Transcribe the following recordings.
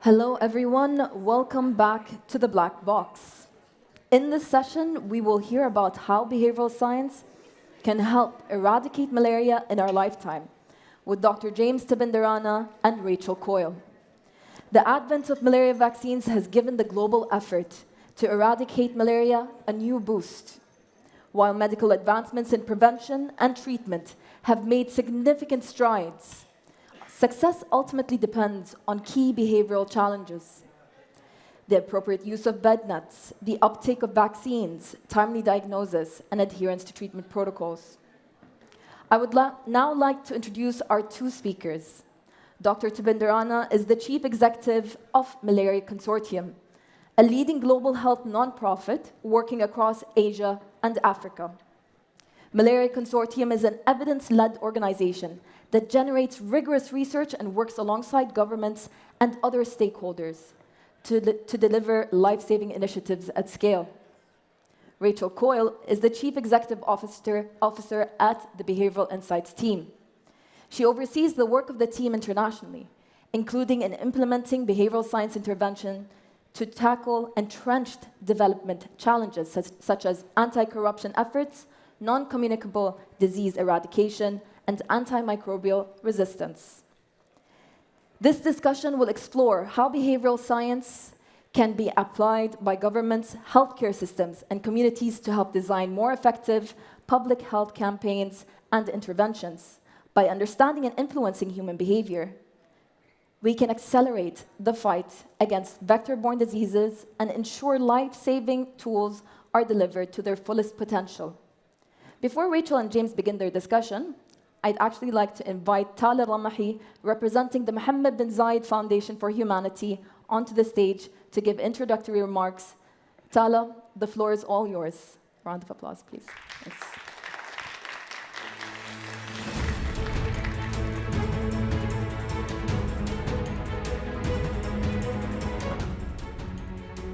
Hello, everyone. Welcome back to the Black Box. In this session, we will hear about how behavioral science can help eradicate malaria in our lifetime with Dr. James Tibenderana and Rachel Coyle. The advent of malaria vaccines has given the global effort to eradicate malaria a new boost. While medical advancements in prevention and treatment have made significant strides, success ultimately depends on key behavioral challenges. The appropriate use of bed nets, the uptake of vaccines, timely diagnosis, and adherence to treatment protocols. I would now like to introduce our two speakers. Dr. Tibenderana is the Chief Executive of Malaria Consortium, a leading global health nonprofit working across Asia and Africa. Malaria Consortium is an evidence-led organization that generates rigorous research and works alongside governments and other stakeholders to deliver life-saving initiatives at scale. Rachel Coyle is the Chief Executive Officer at the Behavioral Insights team. She oversees the work of the team internationally, including in implementing behavioral science intervention to tackle entrenched development challenges such as anti-corruption efforts, non-communicable disease eradication, and antimicrobial resistance. This discussion will explore how behavioral science can be applied by governments, healthcare systems, and communities to help design more effective public health campaigns and interventions. By understanding and influencing human behavior, we can accelerate the fight against vector-borne diseases and ensure life-saving tools are delivered to their fullest potential. Before Rachel and James begin their discussion, I'd actually like to invite Tala Al-Ramahi, representing the Mohamed bin Zayed Foundation for Humanity, onto the stage to give introductory remarks. Tala, the floor is all yours. Round of applause, please. Thanks.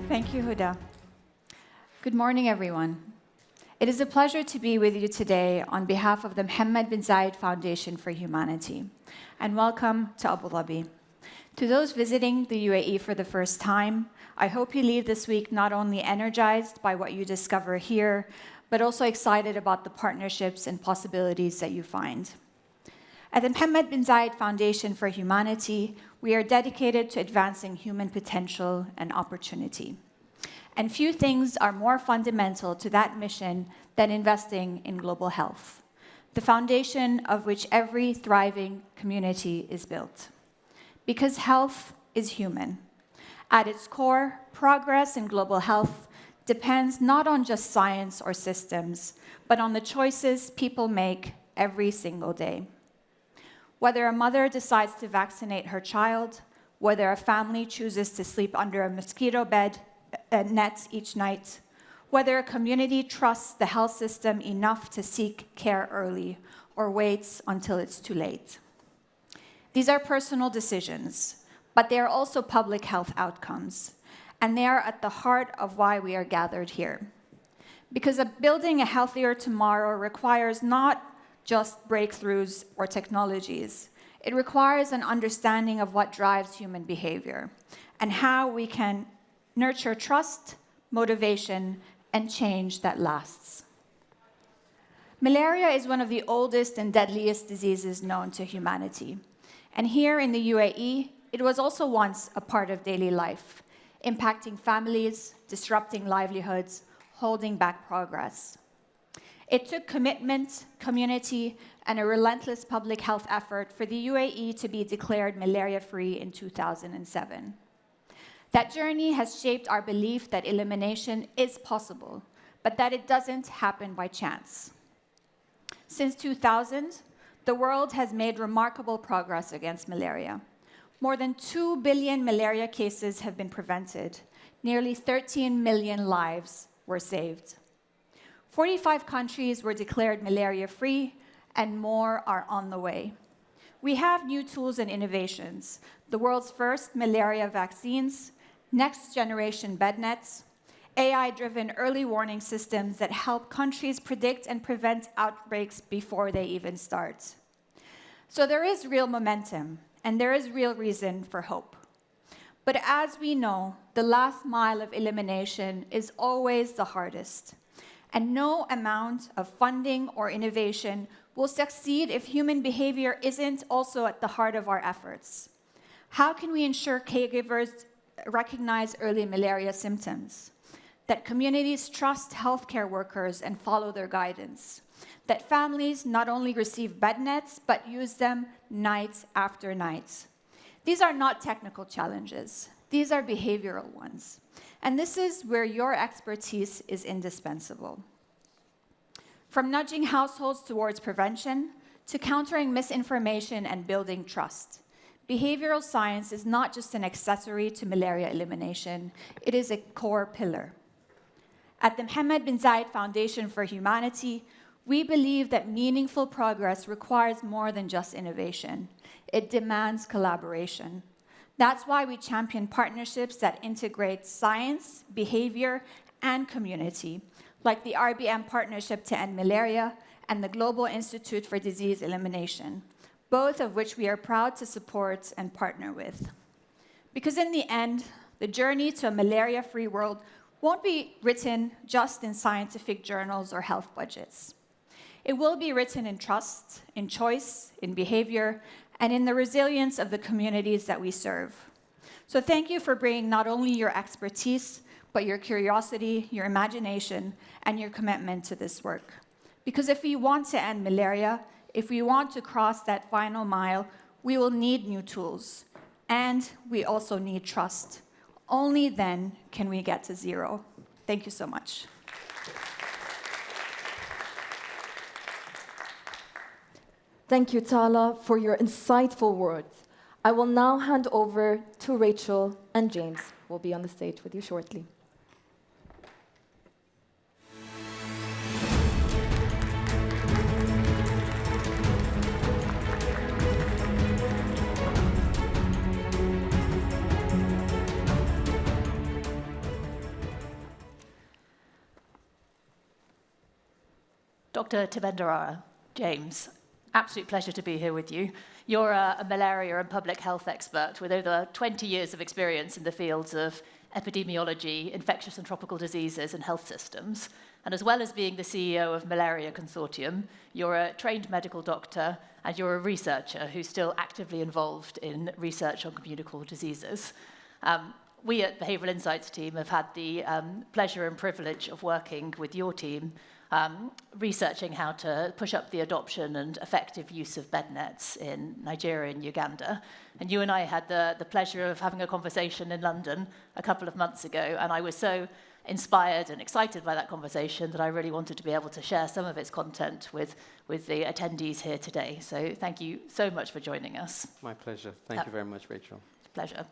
Thank you, Huda. Good morning, everyone. It is a pleasure to be with you today on behalf of the Mohamed bin Zayed Foundation for Humanity, and welcome to Abu Dhabi. To those visiting the UAE for the first time, I hope you leave this week not only energized by what you discover here, but also excited about the partnerships and possibilities that you find. At the Mohamed bin Zayed Foundation for Humanity, we are dedicated to advancing human potential and opportunity. And few things are more fundamental to that mission than investing in global health, the foundation of which every thriving community is built. Because health is human. At its core, progress in global health depends not on just science or systems, but on the choices people make every single day. Whether a mother decides to vaccinate her child, whether a family chooses to sleep under a mosquito net each night, whether a community trusts the health system enough to seek care early or waits until it's too late. These are personal decisions, but they are also public health outcomes, and they are at the heart of why we are gathered here. Because building a healthier tomorrow requires not just breakthroughs or technologies. It requires an understanding of what drives human behavior and how we can nurture trust, motivation, and change that lasts. Malaria is one of the oldest and deadliest diseases known to humanity. And here in the UAE, it was also once a part of daily life, impacting families, disrupting livelihoods, holding back progress. It took commitment, community, and a relentless public health effort for the UAE to be declared malaria-free in 2007. That journey has shaped our belief that elimination is possible, but that it doesn't happen by chance. Since 2000, the world has made remarkable progress against malaria. More than 2 billion malaria cases have been prevented. Nearly 13 million lives were saved. 45 countries were declared malaria-free, and more are on the way. We have new tools and innovations, the world's first malaria vaccines, next-generation bed nets, AI-driven early warning systems that help countries predict and prevent outbreaks before they even start. So there is real momentum, and there is real reason for hope. But as we know, the last mile of elimination is always the hardest. And no amount of funding or innovation will succeed if human behavior isn't also at the heart of our efforts. How can we ensure caregivers recognize early malaria symptoms? That communities trust healthcare workers and follow their guidance? That families not only receive bed nets, but use them night after night? These are not technical challenges. These are behavioral ones. And this is where your expertise is indispensable. From nudging households towards prevention to countering misinformation and building trust, behavioral science is not just an accessory to malaria elimination, it is a core pillar. At the Mohamed bin Zayed Foundation for Humanity, we believe that meaningful progress requires more than just innovation. It demands collaboration. That's why we champion partnerships that integrate science, behavior, and community, like the RBM Partnership to End Malaria and the Global Institute for Disease Elimination, both of which we are proud to support and partner with. Because in the end, the journey to a malaria-free world won't be written just in scientific journals or health budgets. It will be written in trust, in choice, in behavior, and in the resilience of the communities that we serve. So thank you for bringing not only your expertise, but your curiosity, your imagination, and your commitment to this work. Because if we want to end malaria, if we want to cross that final mile, we will need new tools. And we also need trust. Only then can we get to zero. Thank you so much. Thank you, Tala, for your insightful words. I will now hand over to Rachel, and James will be on the stage with you shortly. Dr. Tibenderana, James, absolute pleasure to be here with you. You're a malaria and public health expert with over 20 years of experience in the fields of epidemiology, infectious and tropical diseases, and health systems. And as well as being the CEO of Malaria Consortium, you're a trained medical doctor and you're a researcher who's still actively involved in research on communicable diseases. We at Behavioural Insights team have had the pleasure and privilege of working with your team researching how to push up the adoption and effective use of bed nets in Nigeria and Uganda. And you and I had the pleasure of having a conversation in London a couple of months ago, and I was so inspired and excited by that conversation that I really wanted to be able to share some of its content with the attendees here today. So thank you so much for joining us. My pleasure. Thank you very much, Rachel. Pleasure.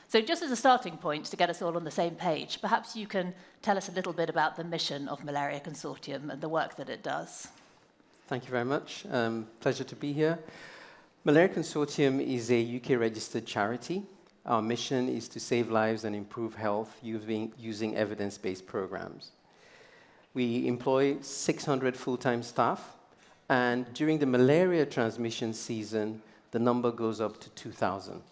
So just as a starting point to get us all on the same page, perhaps you can tell us a little bit about the mission of Malaria Consortium and the work that it does. Thank you very much. Pleasure to be here. Malaria Consortium is a UK-registered charity. Our mission is to save lives and improve health using evidence-based programs. We employ 600 full-time staff, and during the malaria transmission season, the number goes up to 2,000.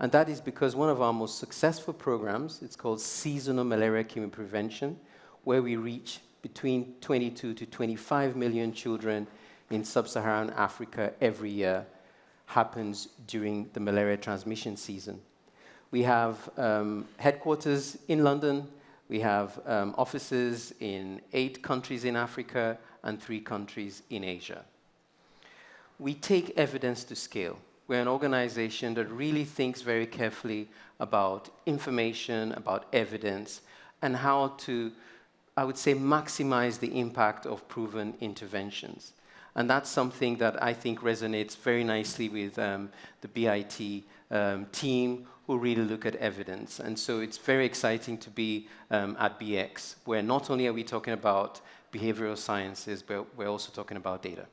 And that is because one of our most successful programs, it's called Seasonal Malaria Chemoprevention, where we reach between 22 to 25 million children in sub-Saharan Africa every year, happens during the malaria transmission season. We have headquarters in London. We have offices in 8 countries in Africa and 3 countries in Asia. We take evidence to scale. We're an organization that really thinks very carefully about information, about evidence, and how to, I would say, maximize the impact of proven interventions. And that's something that I think resonates very nicely with the BIT team, who really look at evidence. And so it's very exciting to be at BX, where not only are we talking about behavioral sciences, but we're also talking about data.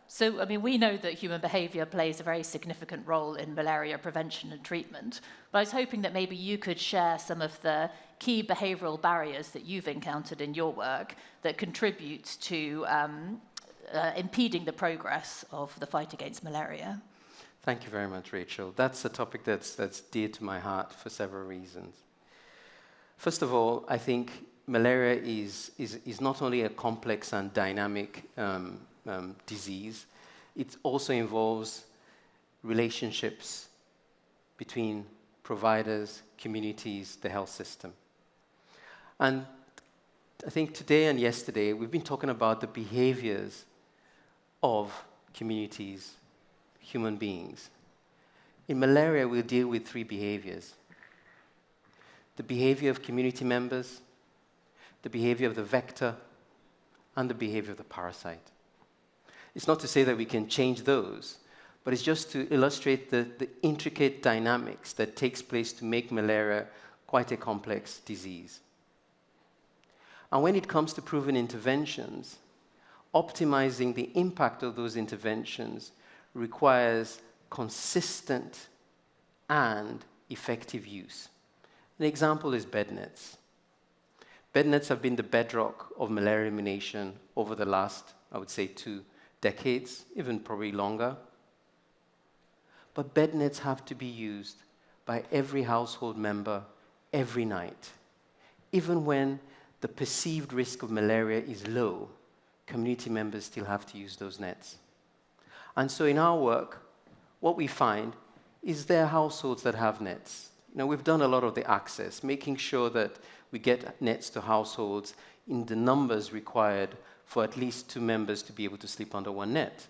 So, I mean, we know that human behavior plays a very significant role in malaria prevention and treatment, but I was hoping that maybe you could share some of the key behavioral barriers that you've encountered in your work that contribute to impeding the progress of the fight against malaria. Thank you very much, Rachel. That's a topic that's dear to my heart for several reasons. First of all, I think malaria is not only a complex and dynamic disease, it also involves relationships between providers, communities, the health system. And I think today and yesterday, we've been talking about the behaviors of communities, human beings. In malaria, we'll deal with 3 behaviors. The behavior of community members, the behavior of the vector, and the behavior of the parasite. It's not to say that we can change those, but it's just to illustrate the intricate dynamics that takes place to make malaria quite a complex disease. And when it comes to proven interventions, optimizing the impact of those interventions requires consistent and effective use. An example is bed nets. Bed nets have been the bedrock of malaria elimination over the last, I would say, 2 decades, even probably longer. But bed nets have to be used by every household member every night. Even when the perceived risk of malaria is low, community members still have to use those nets. And so in our work, what we find is there are households that have nets. We've done a lot of the access, making sure that we get nets to households in the numbers required for at least 2 members to be able to sleep under 1 net.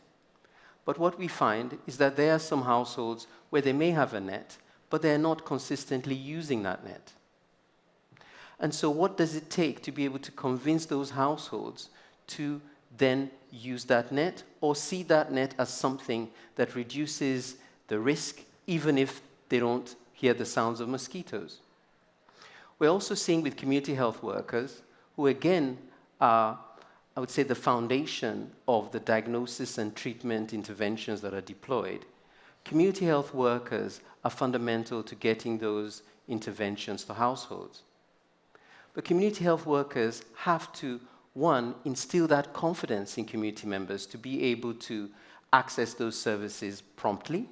But what we find is that there are some households where they may have a net, but they're not consistently using that net. And so what does it take to be able to convince those households to then use that net or see that net as something that reduces the risk, even if they don't hear the sounds of mosquitoes? We're also seeing with community health workers, who again are, I would say, the foundation of the diagnosis and treatment interventions that are deployed. Community health workers are fundamental to getting those interventions to households. But community health workers have to, 1, instill that confidence in community members to be able to access those services promptly,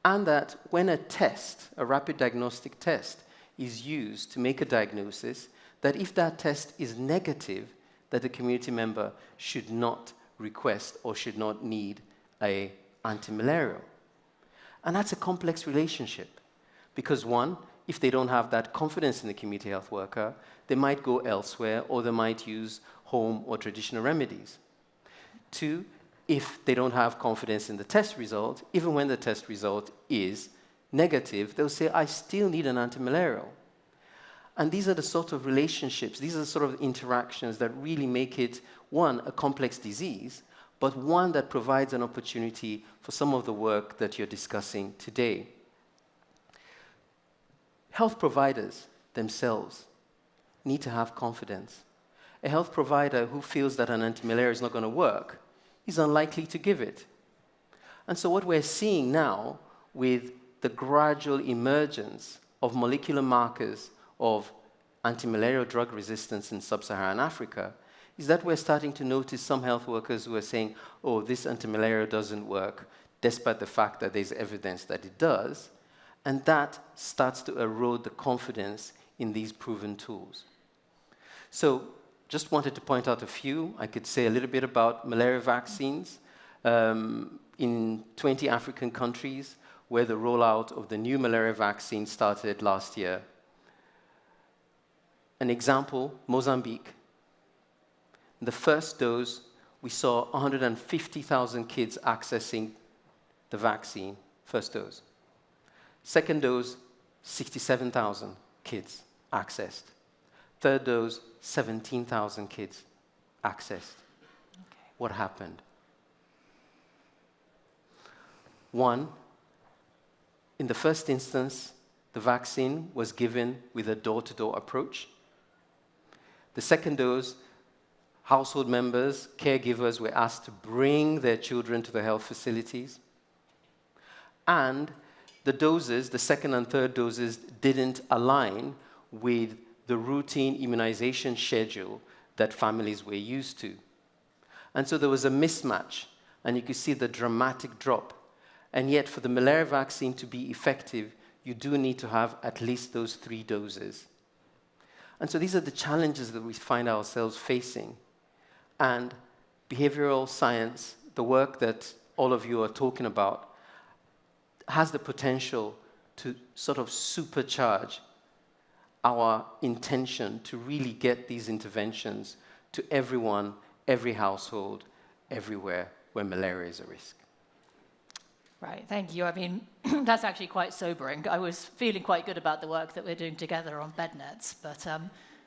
and that when a test, a rapid diagnostic test, is used to make a diagnosis, that if that test is negative, that the community member should not request or should not need an antimalarial. And that's a complex relationship, because 1, if they don't have that confidence in the community health worker, they might go elsewhere or they might use home or traditional remedies. 2, if they don't have confidence in the test result, even when the test result is negative, they'll say, I still need an antimalarial. And these are the sort of relationships, these are the sort of interactions that really make it, 1, a complex disease, but one that provides an opportunity for some of the work that you're discussing today. Health providers themselves need to have confidence. A health provider who feels that an antimalarial is not going to work is unlikely to give it. And so what we're seeing now with the gradual emergence of molecular markers of antimalarial drug resistance in sub-Saharan Africa is that we're starting to notice some health workers who are saying, oh, this antimalarial doesn't work, despite the fact that there's evidence that it does. And that starts to erode the confidence in these proven tools. So just wanted to point out a few. I could say a little bit about malaria vaccines. In 20 African countries, where the rollout of the new malaria vaccine started last year. An example, Mozambique. In the first dose, we saw 150,000 kids accessing the vaccine, first dose. Second dose, 67,000 kids accessed. Third dose, 17,000 kids accessed. Okay. What happened? 1, in the first instance, the vaccine was given with a door-to-door approach. The second dose, household members, caregivers were asked to bring their children to the health facilities. And the doses, the second and third doses, didn't align with the routine immunization schedule that families were used to. And so there was a mismatch, and you could see the dramatic drop. And yet, for the malaria vaccine to be effective, you do need to have at least those 3 doses. And so these are the challenges that we find ourselves facing. And behavioral science, the work that all of you are talking about, has the potential to sort of supercharge our intention to really get these interventions to everyone, every household, everywhere where malaria is a risk. Right, thank you. I mean, that's actually quite sobering. I was feeling quite good about the work that we're doing together on bed nets, but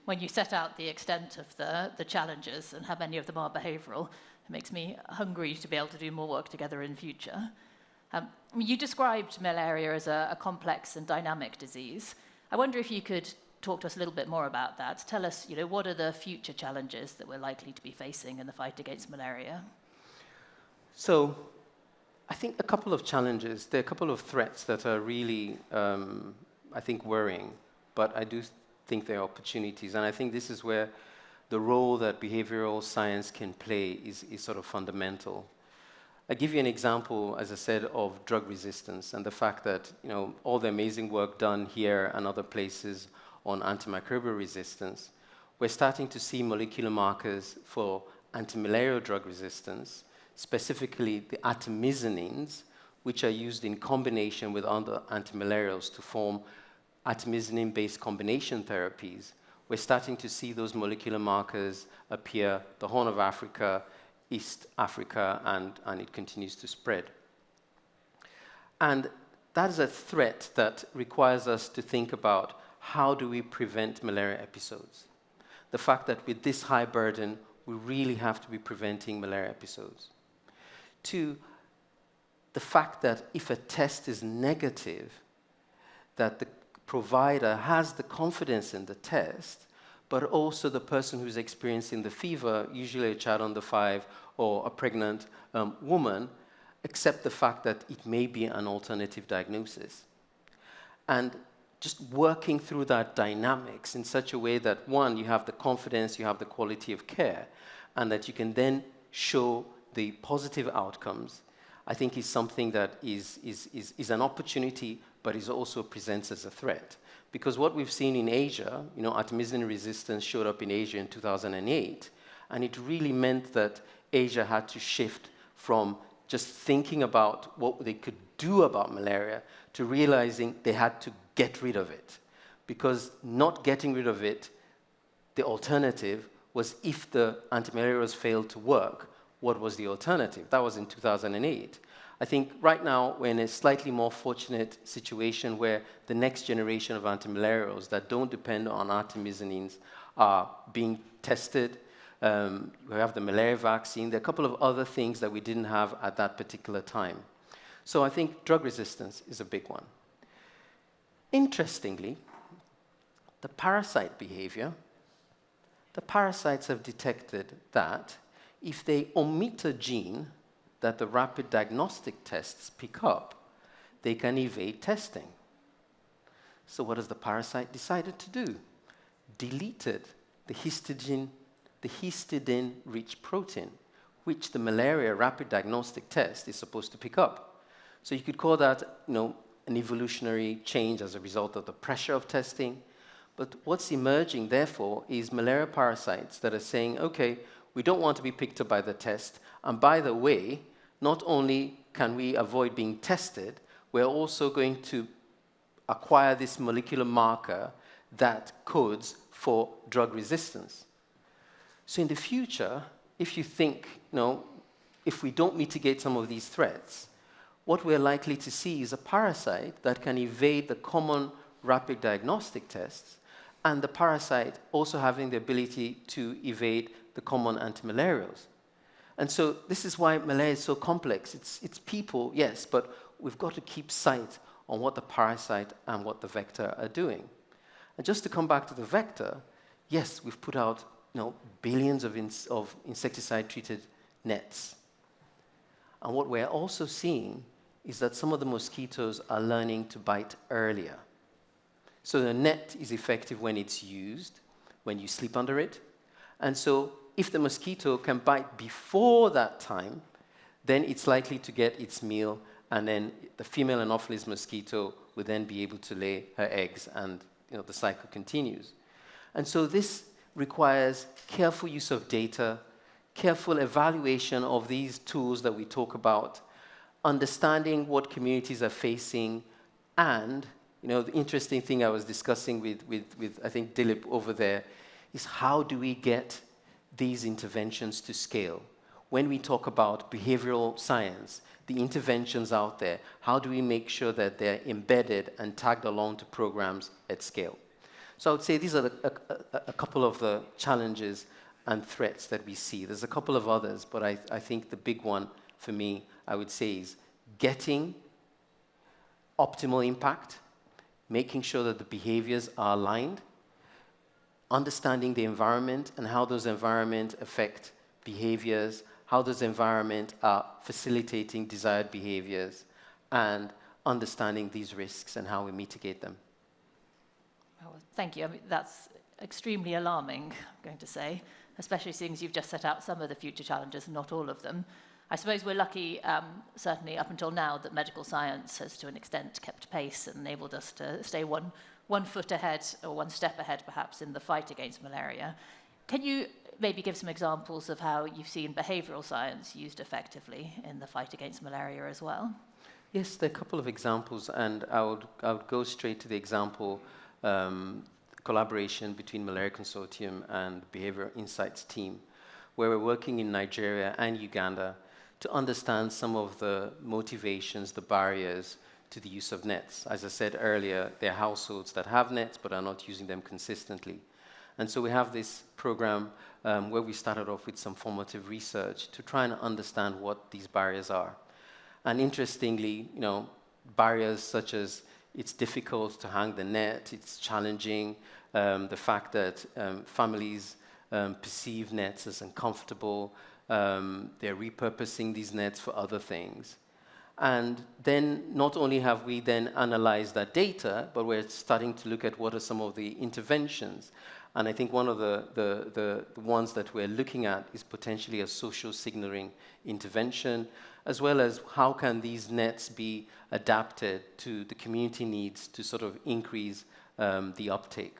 when you set out the extent of the challenges and how many of them are behavioural, it makes me hungry to be able to do more work together in future. You described malaria as a complex and dynamic disease. I wonder if you could talk to us a little bit more about that. Tell us, what are the future challenges that we're likely to be facing in the fight against malaria? So, I think a couple of challenges. There are a couple of threats that are really, I think, worrying, but I do think there are opportunities. And I think this is where the role that behavioral science can play is sort of fundamental. I'll give you an example, as I said, of drug resistance and the fact that, all the amazing work done here and other places on antimicrobial resistance, we're starting to see molecular markers for antimalarial drug resistance, specifically the artemisinin, which are used in combination with other antimalarials to form artemisinin-based combination therapies. We're starting to see those molecular markers appear, the Horn of Africa, East Africa, and it continues to spread. And that is a threat that requires us to think about how do we prevent malaria episodes. The fact that with this high burden, we really have to be preventing malaria episodes. 2, the fact that if a test is negative, that the provider has the confidence in the test, but also the person who's experiencing the fever, usually a child under 5 or a pregnant woman, accept the fact that it may be an alternative diagnosis. And just working through that dynamics in such a way that, 1, you have the confidence, you have the quality of care, and that you can then show the positive outcomes, I think is something that is an opportunity, but is also presents as a threat. Because what we've seen in Asia, artemisinin resistance showed up in Asia in 2008, and it really meant that Asia had to shift from just thinking about what they could do about malaria to realizing they had to get rid of it. Because not getting rid of it, the alternative was if the antimalarials failed to work, what was the alternative? That was in 2008. I think right now we're in a slightly more fortunate situation where the next generation of antimalarials that don't depend on artemisinins are being tested. We have the malaria vaccine. There are a couple of other things that we didn't have at that particular time. So I think drug resistance is a big one. Interestingly, the parasite behavior, the parasites have detected that if they omit a gene that the rapid diagnostic tests pick up, they can evade testing. So what has the parasite decided to do? Deleted the histidine-rich protein, which the malaria rapid diagnostic test is supposed to pick up. So you could call that, an evolutionary change as a result of the pressure of testing. But what's emerging, therefore, is malaria parasites that are saying, okay, we don't want to be picked up by the test. And by the way, not only can we avoid being tested, we're also going to acquire this molecular marker that codes for drug resistance. So in the future, if you think, if we don't mitigate some of these threats, what we're likely to see is a parasite that can evade the common rapid diagnostic tests, and the parasite also having the ability to evade the common antimalarials. And so this is why malaria is so complex. It's people, yes, but we've got to keep sight on what the parasite and what the vector are doing. And just to come back to the vector, yes, we've put out billions of insecticide-treated nets. And what we're also seeing is that some of the mosquitoes are learning to bite earlier. So the net is effective when it's used, when you sleep under it. And so if the mosquito can bite before that time, then it's likely to get its meal and then the female Anopheles mosquito would then be able to lay her eggs, and the cycle continues. And so this requires careful use of data, careful evaluation of these tools that we talk about, understanding what communities are facing, and the interesting thing I was discussing with I think Dilip over there is how do we get these interventions to scale? When we talk about behavioral science, the interventions out there, how do we make sure that they're embedded and tagged along to programs at scale? So I would say these are a couple of the challenges and threats that we see. There's a couple of others, but I think the big one for me, I would say, is getting optimal impact, making sure that the behaviors are aligned, understanding the environment and how those environments affect behaviors, how those environments are facilitating desired behaviors, and understanding these risks and how we mitigate them. Well, thank you. I mean, that's extremely alarming, I'm going to say, especially seeing as you've just set out some of the future challenges, not all of them. I suppose we're lucky, certainly up until now, that medical science has to an extent kept pace and enabled us to stay one foot ahead, or one step ahead perhaps, in the fight against malaria. Can you maybe give some examples of how you've seen behavioural science used effectively in the fight against malaria as well? Yes, there are a couple of examples, and I would go straight to the example, collaboration between Malaria Consortium and Behavioural Insights team, where we're working in Nigeria and Uganda to understand some of the motivations, the barriers to the use of nets. As I said earlier, there are households that have nets but are not using them consistently. And so we have this program where we started off with some formative research to try and understand what these barriers are. And interestingly, barriers such as it's difficult to hang the net, it's challenging, the fact that families perceive nets as uncomfortable, they're repurposing these nets for other things. And then not only have we then analyzed that data, but we're starting to look at what are some of the interventions. And I think one of the ones that we're looking at is potentially a social signaling intervention, as well as how can these nets be adapted to the community needs to sort of increase the uptake.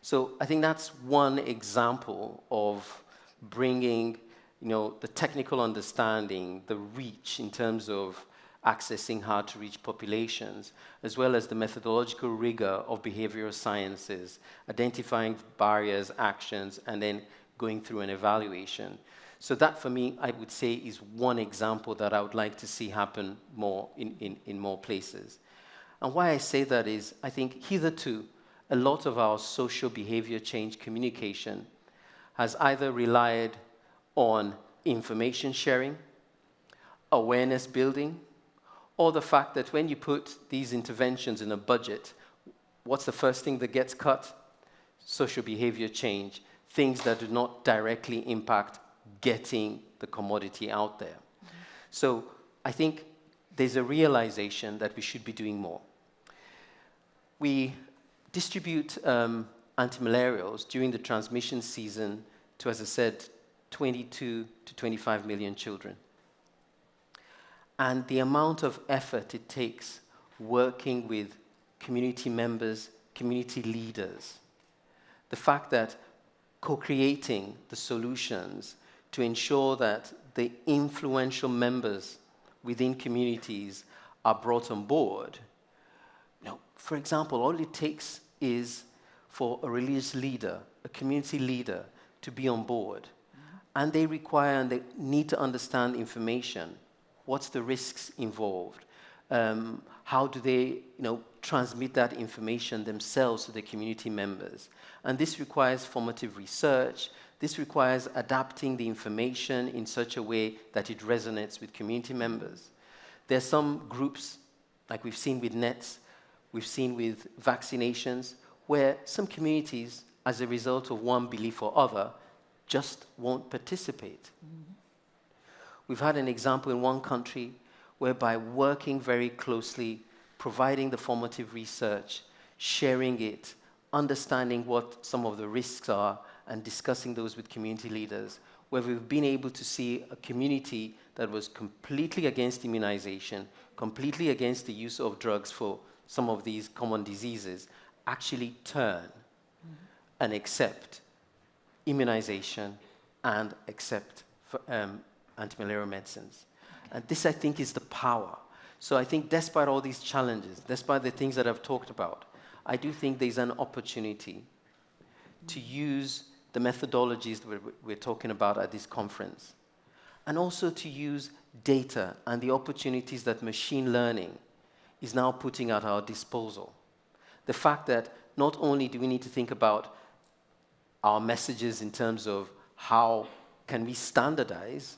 So I think that's one example of bringing the technical understanding, the reach in terms of accessing hard-to-reach populations, as well as the methodological rigor of behavioral sciences, identifying barriers, actions, and then going through an evaluation. So that, for me, I would say is one example that I would like to see happen more in more places. And why I say that is, I think hitherto, a lot of our social behavior change communication has either relied on information sharing, awareness building, or the fact that when you put these interventions in a budget, what's the first thing that gets cut? Social behavior change, things that do not directly impact getting the commodity out there. Mm-hmm. So I think there's a realization that we should be doing more. We distribute antimalarials during the transmission season to, as I said, 22 to 25 million children. And the amount of effort it takes working with community members, community leaders, the fact that co-creating the solutions to ensure that the influential members within communities are brought on board. For example, all it takes is for a religious leader, a community leader, to be on board. Mm-hmm. And they require and they need to understand information. What's the risks involved? How do they transmit that information themselves to the community members? And this requires formative research. This requires adapting the information in such a way that it resonates with community members. There are some groups, like we've seen with nets, we've seen with vaccinations, where some communities, as a result of one belief or other, just won't participate. Mm-hmm. We've had an example in one country whereby working very closely, providing the formative research, sharing it, understanding what some of the risks are, and discussing those with community leaders, where we've been able to see a community that was completely against immunization, completely against the use of drugs for some of these common diseases, actually turn and accept immunization and accept antimalarial medicines. And this, I think, is the power. So I think despite all these challenges, despite the things that I've talked about, I do think there's an opportunity to use the methodologies that we're talking about at this conference, and also to use data and the opportunities that machine learning is now putting at our disposal. The fact that not only do we need to think about our messages in terms of how can we standardize,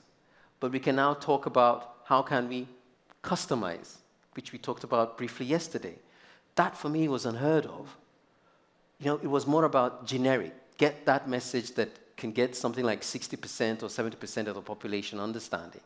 but we can now talk about how can we customize, which we talked about briefly yesterday. That for me was unheard of. You know, it was more about generic, get that message that can get something like 60% or 70% of the population understanding.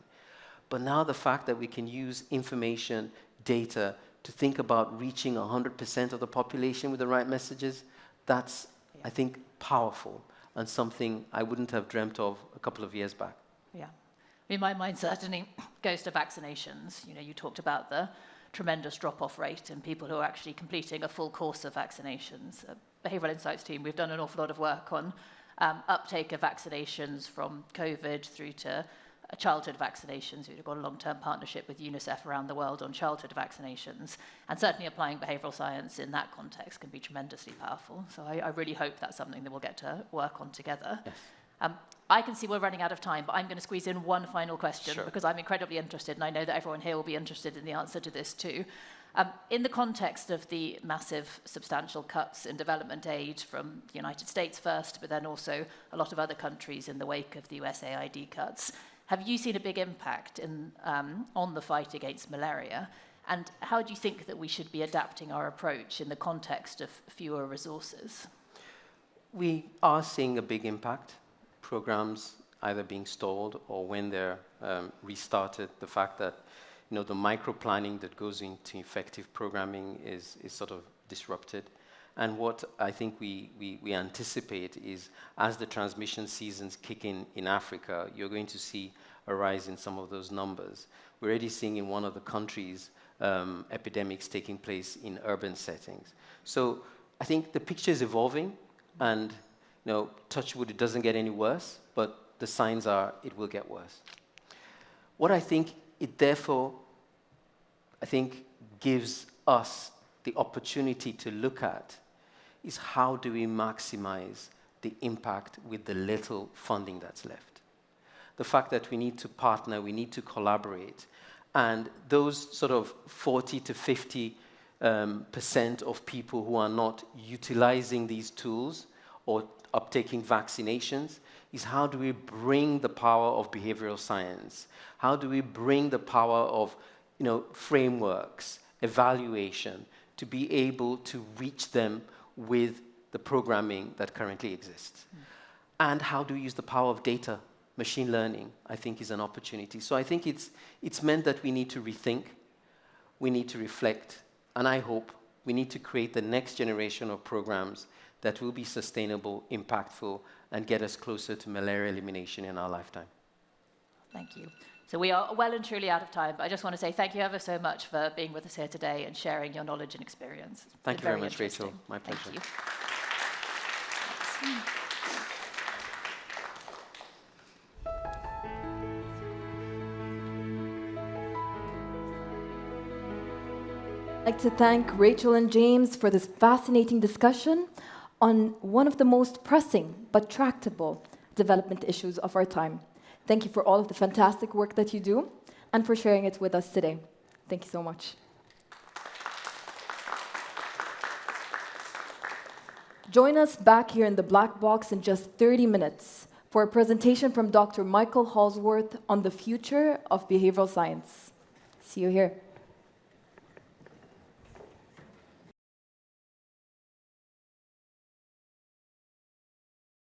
But now the fact that we can use information, data, to think about reaching 100% of the population with the right messages, that's, I think, powerful and something I wouldn't have dreamt of a couple of years back. Yeah. I mean, my mind certainly goes to vaccinations. You know, you talked about the tremendous drop-off rate in people who are actually completing a full course of vaccinations. Behavioural Insights team, we've done an awful lot of work on uptake of vaccinations from COVID through to childhood vaccinations. We've got a long-term partnership with UNICEF around the world on childhood vaccinations, and certainly applying behavioural science in that context can be tremendously powerful. So I really hope that's something that we'll get to work on together. Yes. I can see we're running out of time, but I'm going to squeeze in one final question because I'm incredibly interested, and I know that everyone here will be interested in the answer to this too. In the context of the massive, substantial cuts in development aid from the United States first, but then also a lot of other countries in the wake of the USAID cuts, have you seen a big impact on the fight against malaria? And how do you think that we should be adapting our approach in the context of fewer resources? We are seeing a big impact. Programs either being stalled or when they're restarted, the fact that the micro-planning that goes into effective programming is sort of disrupted. And what I think we anticipate is as the transmission seasons kick in Africa, you're going to see a rise in some of those numbers. We're already seeing in one of the countries epidemics taking place in urban settings. So I think the picture is evolving, and touch wood, it doesn't get any worse, but the signs are it will get worse. What I think it therefore, gives us the opportunity to look at is how do we maximize the impact with the little funding that's left. The fact that we need to partner, we need to collaborate, and those sort of 40 to 50% of people who are not utilizing these tools or uptaking vaccinations is how do we bring the power of behavioral science? How do we bring the power of frameworks, evaluation, to be able to reach them with the programming that currently exists? And how do we use the power of data? Machine learning, I think, is an opportunity. So I think it's meant that we need to rethink, we need to reflect, and I hope we need to create the next generation of programs that will be sustainable, impactful, and get us closer to malaria elimination in our lifetime. Thank you. So we are well and truly out of time, but I just want to say thank you ever so much for being with us here today and sharing your knowledge and experience. Thank you very much, Rachel. My pleasure. Thank you. I'd like to thank Rachel and James for this fascinating discussion on one of the most pressing but tractable development issues of our time. Thank you for all of the fantastic work that you do and for sharing it with us today. Thank you so much. Join us back here in the Black Box in just 30 minutes for a presentation from Dr. Michael Halsworth on the future of behavioral science. See you here.